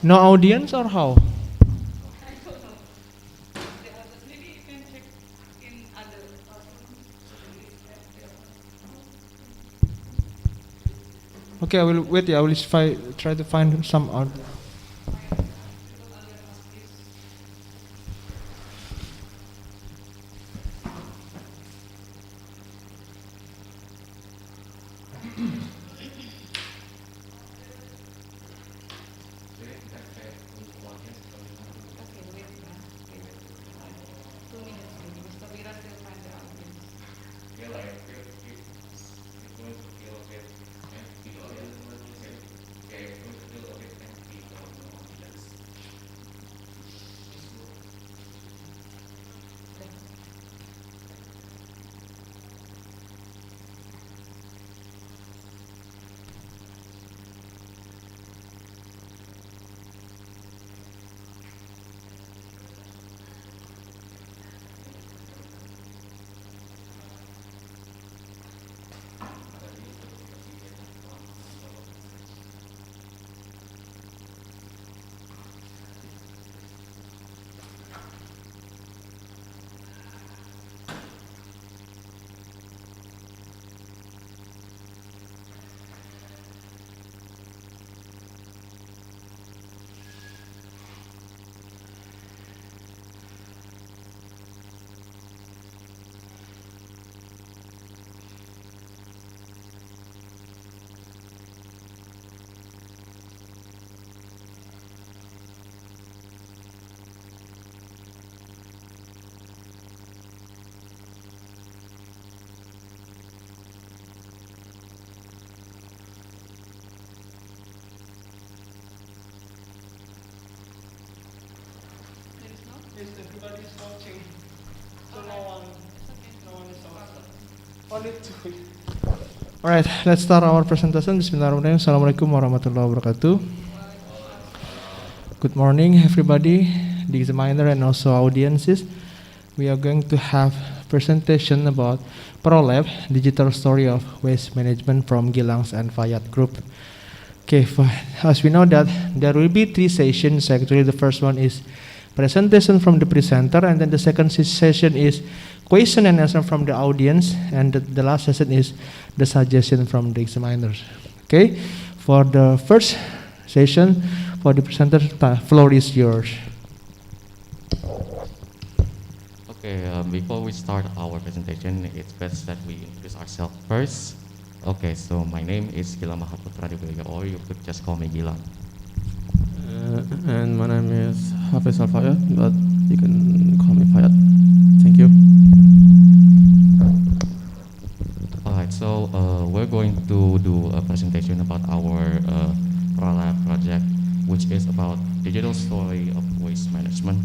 No audience or how? Okay, I will wait. Yeah, I will try to find some out. Yes, everybody is watching, so no one is outside. Only two. Alright, let's start our presentation. Bismillahirrahmanirrahim. Assalamualaikum warahmatullahi wabarakatuh. Good morning, everybody, the examiner and also audiences. We are going to have presentation about ProLab, digital story of waste management from Gilang's and Fayad Group. Okay, as we know that there will be 3 sessions. Actually, the first one is presentation from the presenter, and then the second session is question and answer from the audience, and the last session is the suggestion from the examiners. Okay, for the first session, for the presenter, the floor is yours. Okay, before we start our presentation, it's best that we introduce ourselves first. Okay, so my name is Gilang Mahaputra Dibega, or you could just call me Gilang. And my name is Hafiz Al-Fayad, but you can call me Fayad. Thank you. Alright, so we're going to do a presentation about our ProLab project, which is about digital story of waste management.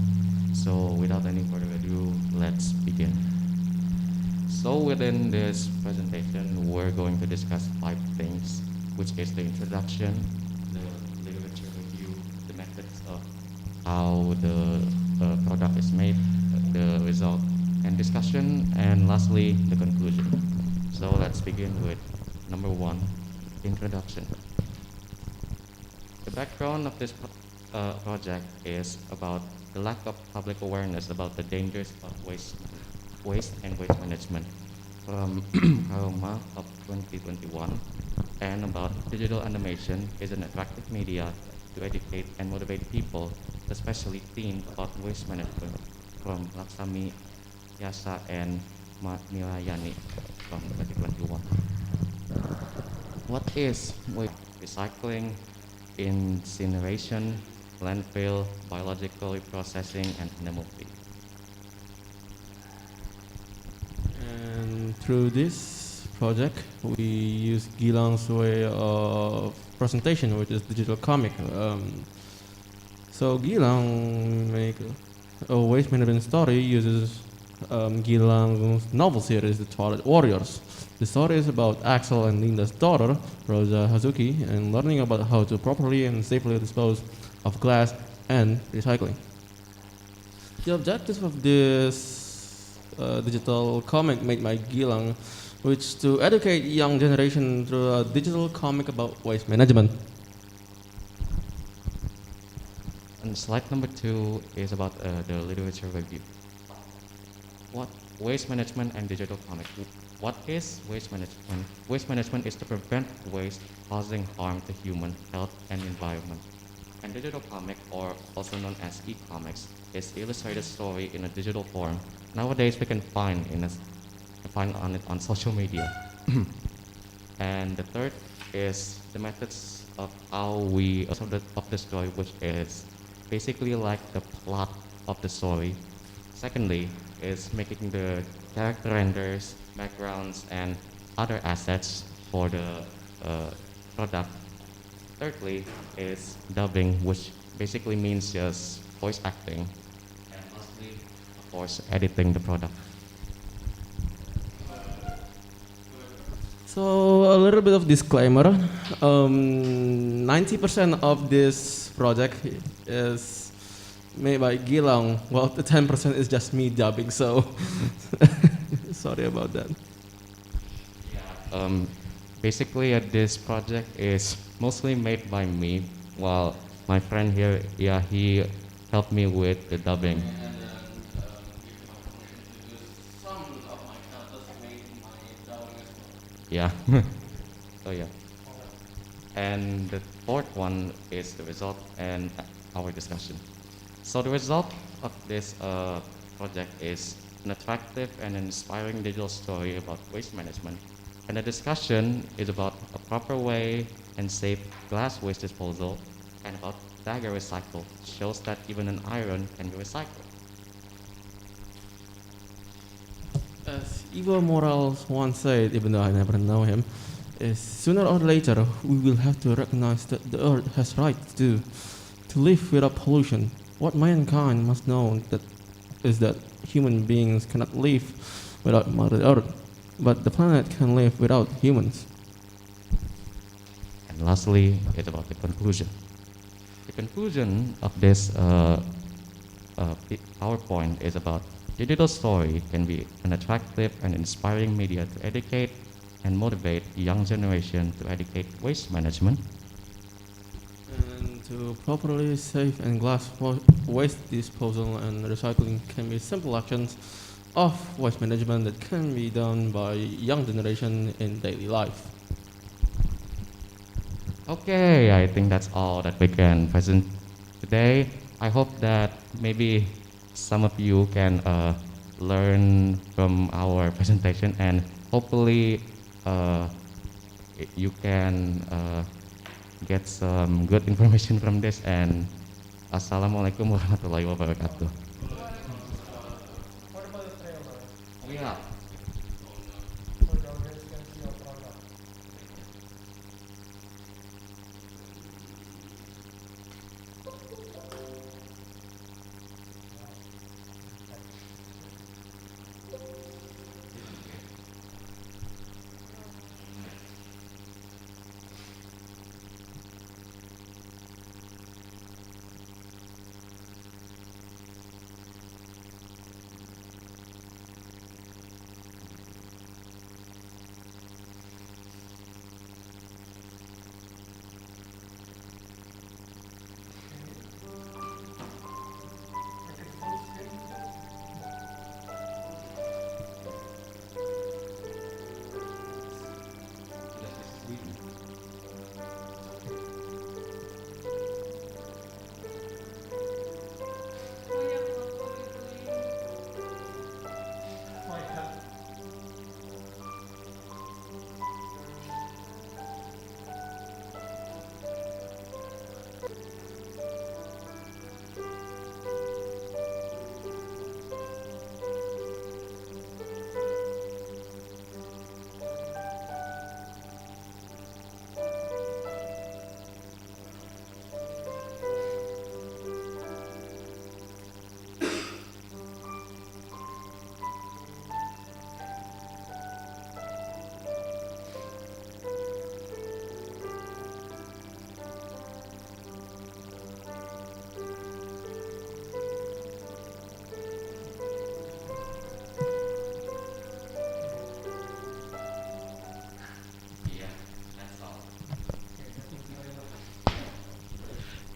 So without any further ado, let's begin. So within this presentation, we're going to discuss 5 things, which is the introduction, the literature review, the methods of how the product is made, the result and discussion, and lastly, the conclusion. So let's begin with number 1, introduction. The background of this project is about the lack of public awareness about the dangers of waste and waste management from Karma of 2021, and about digital animation is an attractive media to educate and motivate people, especially teens, about waste management from Laksami Yasa and Nilayani from 2021. What is waste? Recycling, incineration, landfill, biological reprocessing, and animal feed. And through this project, we use Gilang's way of presentation, which is digital comic. So Gilang make a waste management story uses Gilang's novel series, The Toilet Warriors. The story is about Axel and Linda's daughter, Rosa Hazuki, and learning about how to properly and safely dispose of glass and recycling. The objective of this digital comic made by Gilang, which to educate young generation through a digital comic about waste management. Slide number 2 is about the literature review. What waste management and digital comic? What is waste management? Waste management is to prevent waste causing harm to human health and environment. And digital comic, or also known as e-comics, is illustrated story in a digital form. Nowadays, we can find on it on social media. And the third is the methods of how we of the story, which is basically like the plot of the story. Secondly, is making the character renders, backgrounds, and other assets for the product. Thirdly, is dubbing, which basically means just voice acting. And lastly, of course, editing the product. So a little bit of disclaimer. 90% of this project is made by Gilang, while the 10% is just me dubbing. So sorry about that. Basically, this project is mostly made by me, while my friend here, yeah, he helped me with the dubbing. Yeah. So yeah. And the fourth one is the result and our discussion. So the result of this project is an attractive and inspiring digital story about waste management. And the discussion is about a proper way and safe glass waste disposal, and about dagger recycle. Shows that even an iron can be recycled. As Evo Morales once said, even though I never know him, is sooner or later we will have to recognize that the earth has right to live without pollution. What mankind must know is that human beings cannot live without Mother Earth, but the planet can live without humans. And lastly, it's about the conclusion. The conclusion of this PowerPoint is about digital story can be an attractive and inspiring media to educate and motivate young generation to educate waste management. And to properly save and glass waste disposal and recycling can be simple actions of waste management that can be done by young generation in daily life. Okay, I think that's all that we can present today. I hope that maybe some of you can learn from our presentation, and hopefully you can get some good information from this. And Assalamualaikum warahmatullahi wabarakatuh. Oh yeah.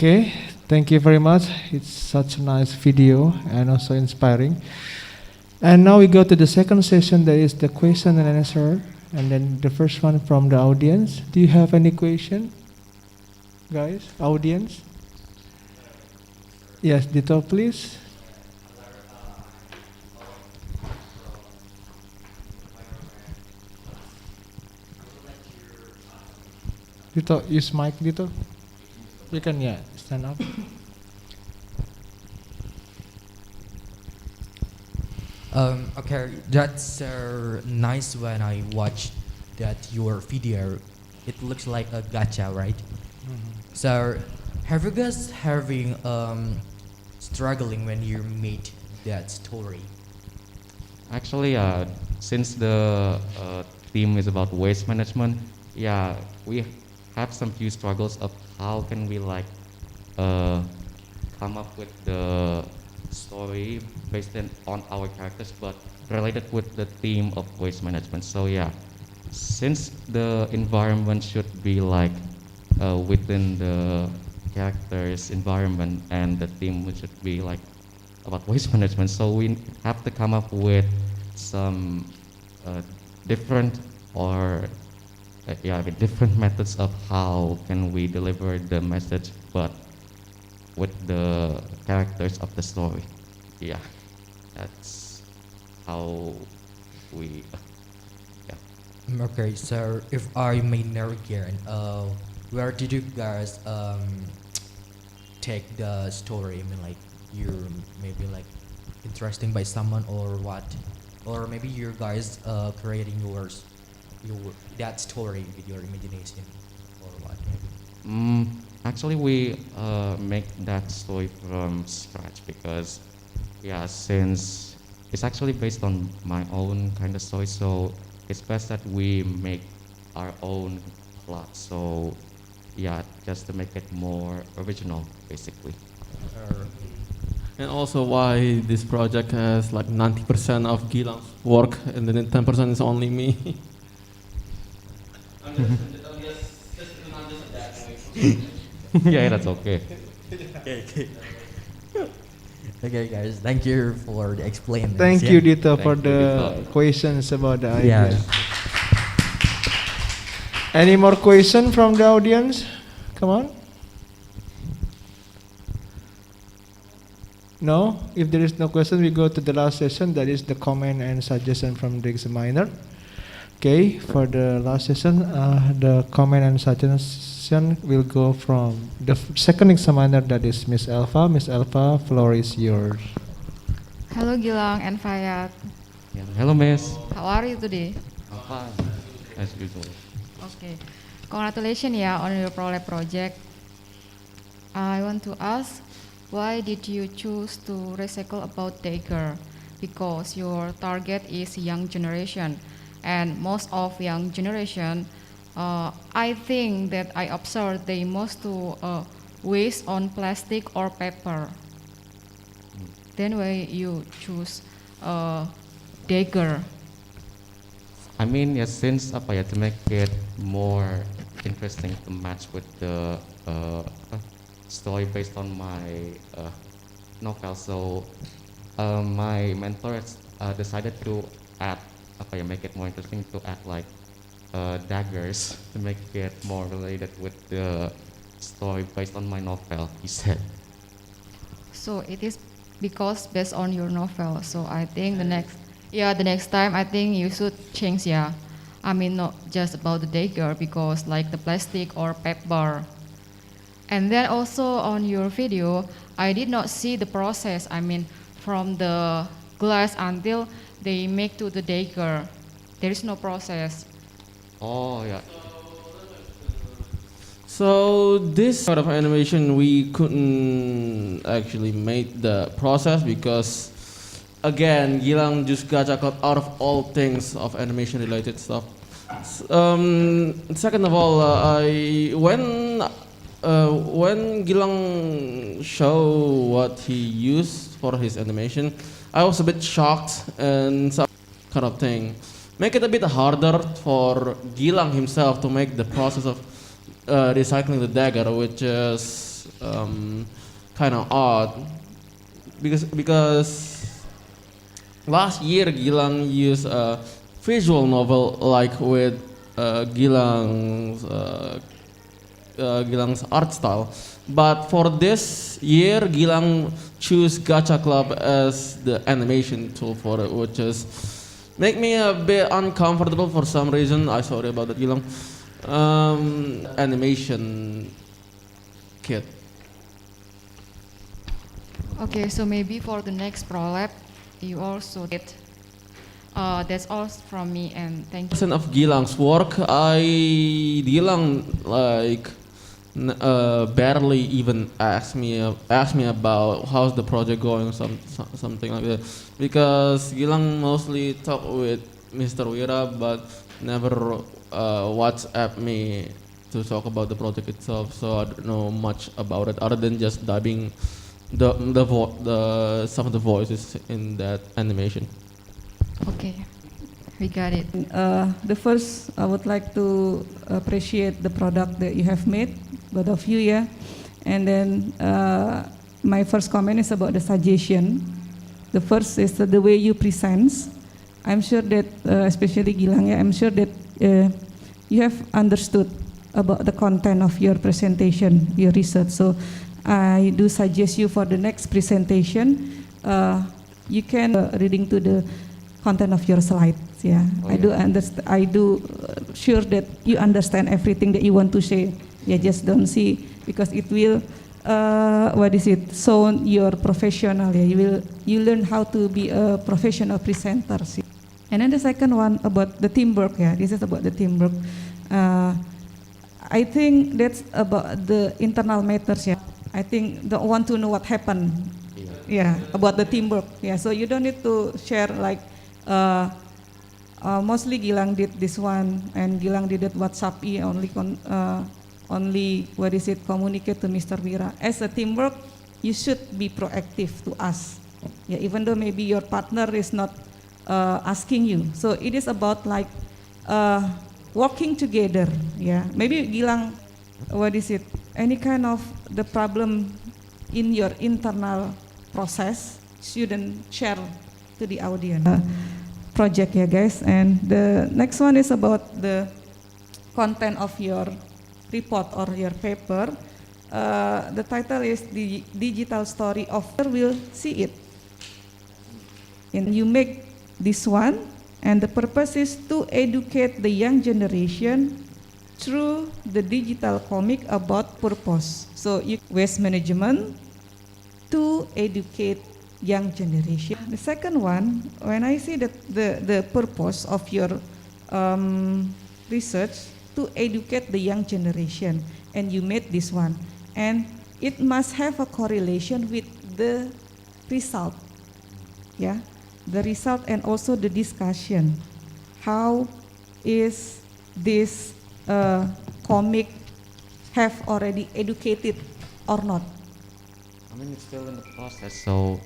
Okay, Thank you very much. It's such a nice video and also inspiring. And now we go to the second session, that is the question and answer. And then the first one from the audience. Do you have any question, guys? Audience? Yes, Dito, please. Dito, use mic, Dito. You can, yeah, stand up. Okay, that's nice when I watched that your video. It looks like a gacha, right? So, have you guys having struggling when you made that story? Actually, since the theme is about waste management, yeah, we have some few struggles of how can we like come up with the story based on our characters, but related with the theme of waste management. So yeah, since the environment should be like within the character's environment and the theme should be like about waste management, so we have to come up with some different or different methods of how can we deliver the message, but with the characters of the story. Yeah, that's how we. Okay, so if I may know again, where did you guys take the story? I mean, like you're maybe like interesting by someone or what, or maybe you guys creating your that story with your imagination or what? Maybe. Actually, we make that story from scratch because, yeah, since it's actually based on my own kind of story, so it's best that we make our own plot. So, yeah, just to make it more original, basically. And also why this project has like 90% of Gilang's work and then 10% is only me. Yeah, that's okay. Okay, guys, thank you for the explanation. Thank you, Dito, Thank for you, the Dito. questions about the Yeah. idea. Any more question from the audience? Come on. No? If there is no question, we go to the last session. That is the comment and suggestion from the examiner. Okay, for the last session, the comment and suggestion will go from the second examiner, that is Miss Alpha. Miss Alpha, floor is yours. Hello Gilang and Fayat. Yeah. Hello, Miss. How are you today? I'm fine, as usual. Okay. Congratulations on your ProLab project. I want to ask, why did you choose to recycle about DAY-3? Because your target is young generation, and most of young generation, I think that I observed they most to waste on plastic or paper. Then why you choose DAY-3? I mean, yeah, since to make it more interesting to match with the story based on my novel, so my mentor decided to add make it more interesting to add like daggers to make it more related with the story based on my novel, he said. So it is because based on your novel. So I think the next time I think you should change. Yeah, I mean not just about the dagger, because like the plastic or paper. And then also on your video, I did not see the process. I mean from the glass until they make to the dagger. There is no process. Oh yeah. So this sort of animation we couldn't actually make the process because again Gilang just got out of all things of animation related stuff. Second of all, when Gilang show what he used for his animation, I was a bit shocked and some kind of thing. Make it a bit harder for Gilang himself to make the process of recycling the dagger, which is kind of odd because last year Gilang used a visual novel like with Gilang's art style, but for this year Gilang choose Gacha Club as the animation tool for it, which is make me a bit uncomfortable for some reason. I sorry about that, Gilang. Animation kit. Okay, so maybe for the next ProLab, you also did. That's all from me, and thank you. Of Gilang's work, Gilang like barely even asked me about how's the project going, something like that, because Gilang mostly talk with Mr. Wira, but never WhatsApp me to talk about the project itself. So I don't know much about it other than just dubbing some of the voices in that animation. Okay, we got it. The first, I would like to appreciate the product that you have made, both of you, yeah. And then my first comment is about the suggestion. The first is the way you present. I'm sure that, especially Gilang, yeah, I'm sure that you have understood about the content of your presentation, your research. So I do suggest you for the next presentation, you can reading to the content of your slides. Yeah, I do understand. I do sure that you understand everything that you want to say. Yeah, just don't see because it will. What is it? So you're professional. Yeah, you learn how to be a professional presenter. See? And then the second one about the teamwork. Yeah, this is about the teamwork. I think that's about the internal matters. Yeah, I think don't want to know what happened. Yeah, about the teamwork. Yeah, so you don't need to share like. Mostly Gilang did this one, and Gilang did it WhatsApp only what is it communicate to Mr. Wira. As a teamwork, you should be proactive to us. Yeah, even though maybe your partner is not asking you. So it is about like working together. Yeah, maybe Gilang, what is it? Any kind of the problem in your internal process shouldn't share to the audience. Project, yeah, guys. And the next one is about the content of your report or your paper. The title is the digital story of will see it. And you make this one, and the purpose is to educate the young generation through the digital comic about purpose. So waste management to educate young generation. The second one, when I see that the purpose of your research to educate the young generation, and you made this one, and it must have a correlation with the result, yeah, the result and also the discussion. How is this comic have already educated or not? I mean, it's still in the process, so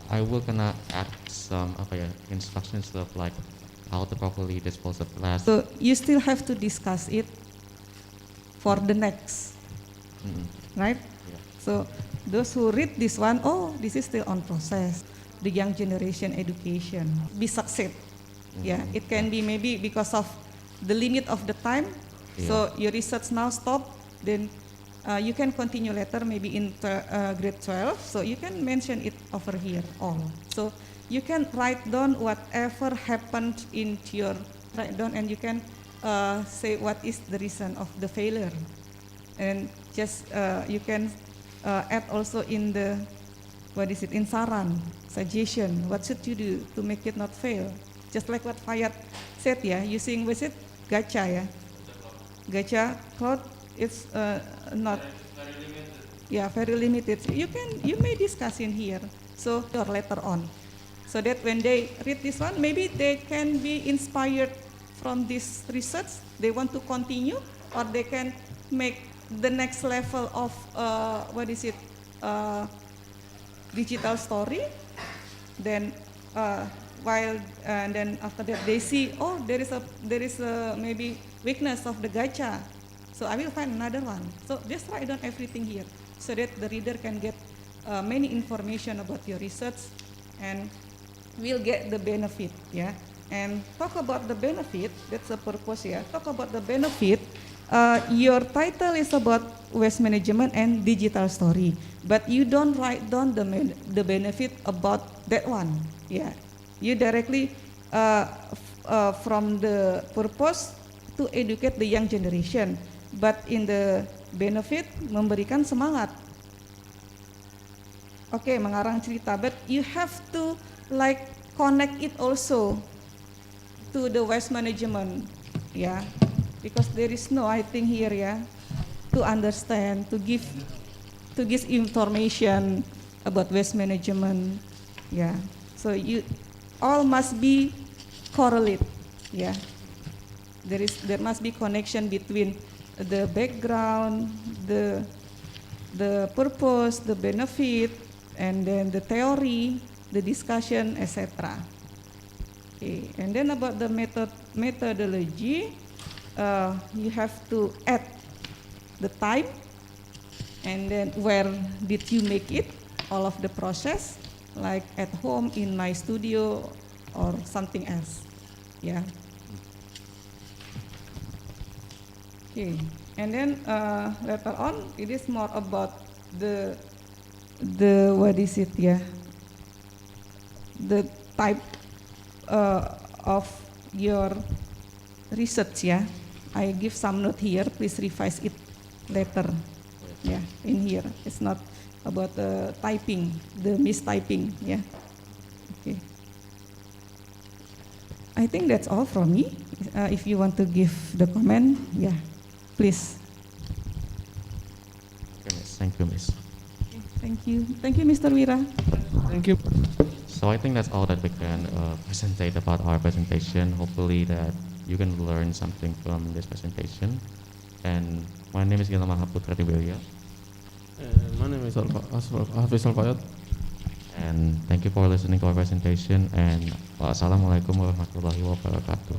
I will gonna add some instructions of like how to properly dispose of plastic. So you still have to discuss it for the next, right? Yeah. So those who read this one, oh, this is still on process. The young generation education be succeed. Yeah, it can be maybe because of the limit of the time. Yeah. So your research now stop, then you can continue later, maybe in grade 12. So you can mention it over here all. So you can write down whatever happened in your write down, and you can say what is the reason of the failure, and just you can add also in the in saran suggestion. What should you do to make it not fail? Just like what Fayat said, yeah, using gacha, yeah, gacha cloud. It's not very limited. You may discuss in here, so or later on, so that when they read this one, maybe they can be inspired from this research. They want to continue, or they can make the next level of digital story. Then and then after that they see, oh, there is a maybe weakness of the gacha. So I will find another one. So just write down everything here. so that the reader can get many information about your research and will get the benefit, yeah. And talk about the benefit, that's the purpose, yeah. Talk about the benefit. Your title is about waste management and digital story, but you don't write down the benefit about that one, yeah. You directly from the purpose to educate the young generation, but in the benefit memberikan semangat. Okay, mengarang cerita, but you have to like connect it also to the waste management, yeah, because there is no, I think here, yeah, to understand, to give information about waste management, yeah. So you all must be correlate, yeah. There must be connection between the background, the purpose, the benefit, and then the theory, the discussion, etc. Okay, and then about the methodology, you have to add the time, and then where did you make it, all of the process, like at home, in my studio, or something else, yeah. Okay, and then later on, it is more about the what is it, yeah, the type of your research, yeah. I give some note here, please revise it later, yeah, in here. It's not about typing, the mistyping, yeah. Okay, I think that's all from me. If you want to give the comment, yeah, please. Okay, Miss. Thank you, Miss. Thank you, Mr. Wira. Thank you. So I think that's all that we can present about our presentation. Hopefully that you can learn something from this presentation. And my name is Gilang Mahaputra Diwirya. My name is Hafiz Al-Fayad. And thank you for listening to our presentation. And wassalamualaikum warahmatullahi wabarakatuh.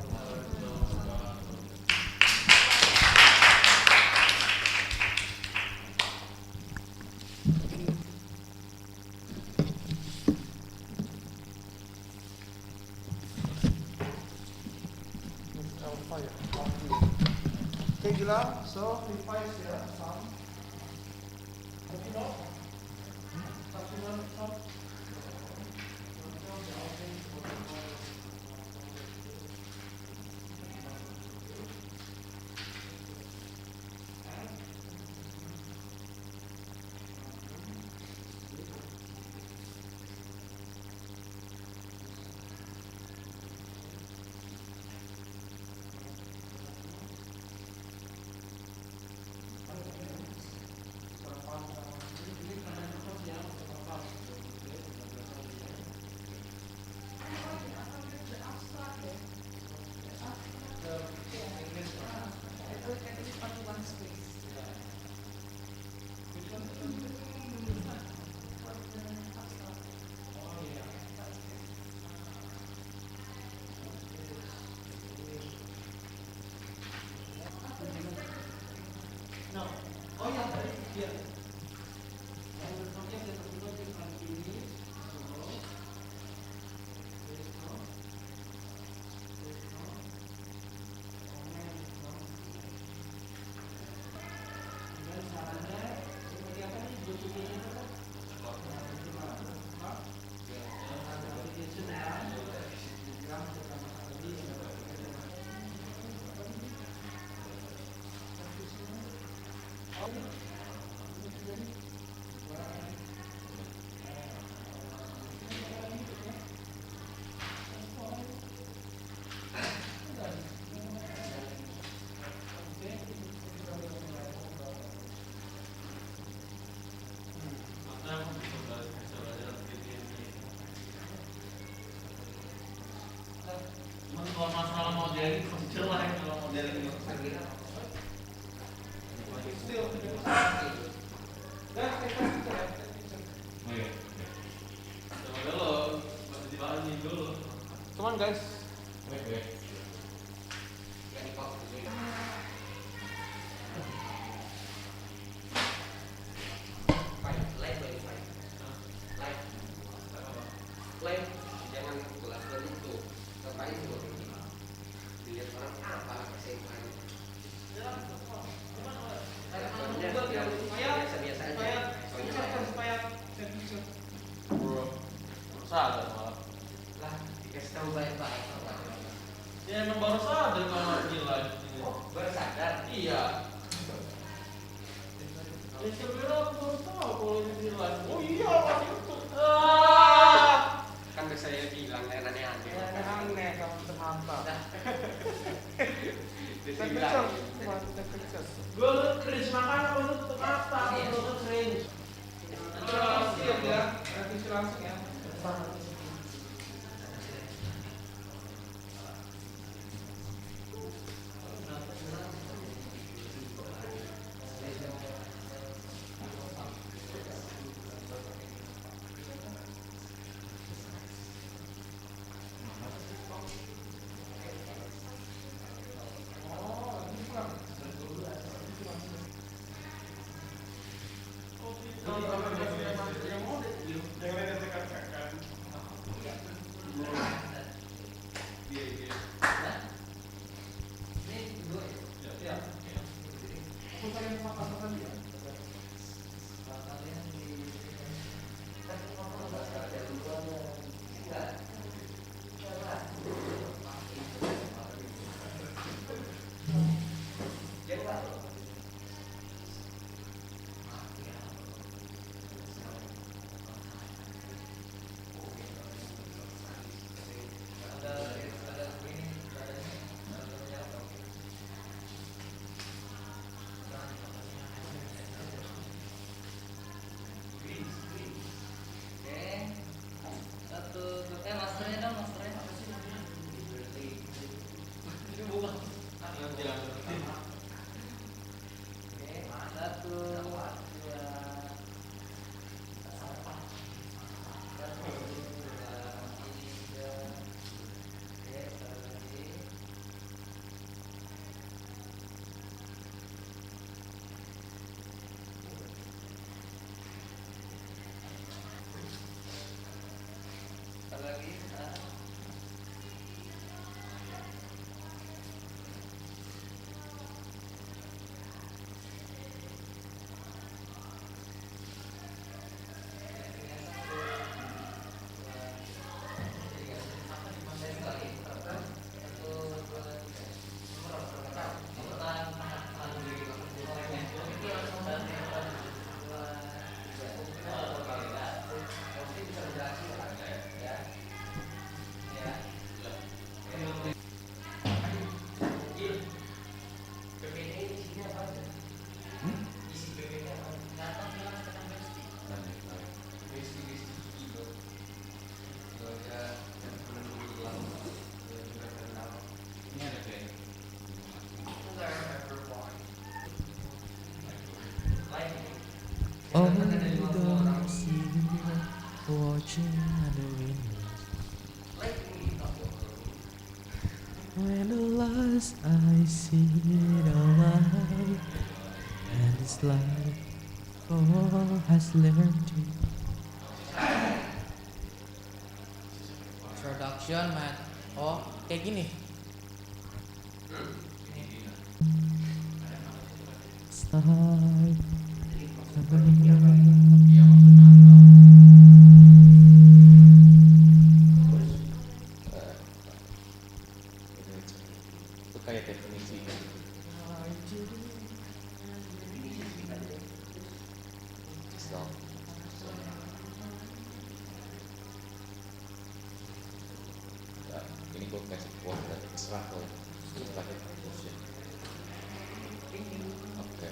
Okay, Gila, so revise here some. Kalau masalah modeling, jelas kalau modeling Come on, guys. Ya emang baru sadar kalau gila. Baru sadar? Iya. Ya sebenarnya aku baru tahu kalau ini di live. Oh iya pas itu. Kan udah saya bilang aneh-aneh. Aneh-aneh kamu semata. Dibilang. Gue cringe makanya kamu tutup mata. Gue cringe. Siap ya. Revisi langsung ya. Oh, don't see watching the windows. When the last I see it alive, and it's like all has learned to. Introduction, man. Oh, kayak gini. Start. Itu kayak definisi. Stop. Ya, ini gue kasih quote dari Israel. Itu pakai conclusion. Oke.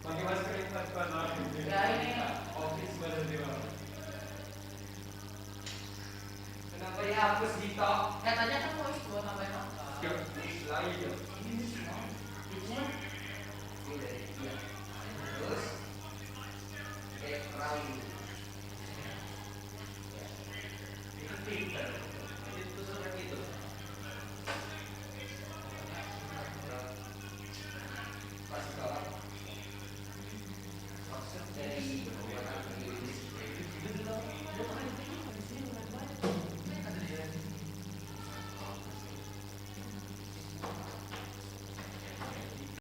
Pakai masker yang kuat-kuat lah. Ya ini office baru dia. Kenapa dihapus gitu? Katanya kan mau buat tambahin apa? Ya, lagi ya. Ini semua. Iya. Terus background